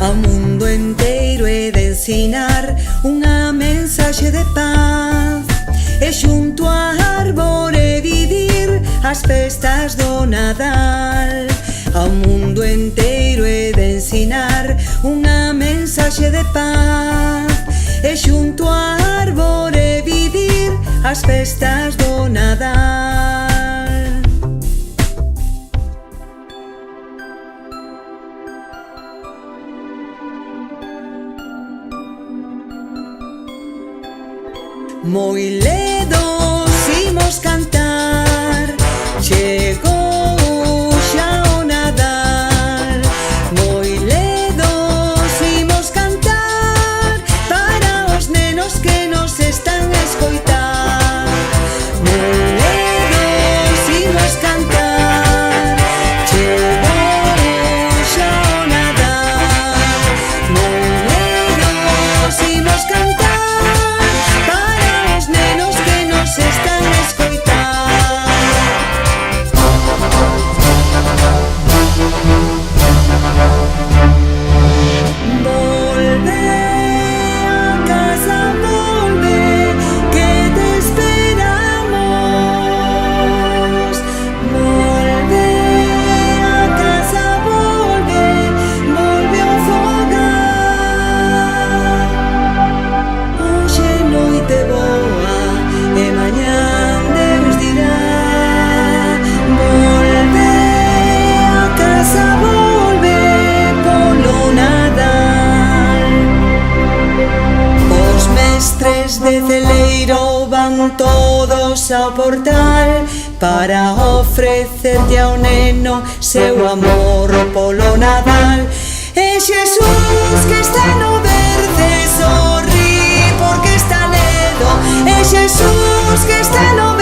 Ao mundo enteiro he de ensinar unha mensaxe de paz, e xunto á árbore vivir as festas do Nadal. Ao mundo enteiro he de ensinar unha mensaxe de paz, e xunto á árbore vivir as festas do Nadal. Moi ledos imos cantar, chegou xa o Nadal. Moi ledos imos cantar para os nenos que nos están a escoitar. Moi ledos imos cantar, chegou xa o Nadal. Moi ledos imos cantar se están a escoitar. Volve a casa, volve, que te esperamos. Volve a casa, volve, volve ao fogar. Hoxe noite boa e mañán Deus dirá. Volve a casa, volve polo Nadal. Os mestres de celeiro van todos ao portal para ofrecerlle ao neno seu amor polo Nadal. E Xesús que está no verde sorrí porque está ledo. E Xesús que está no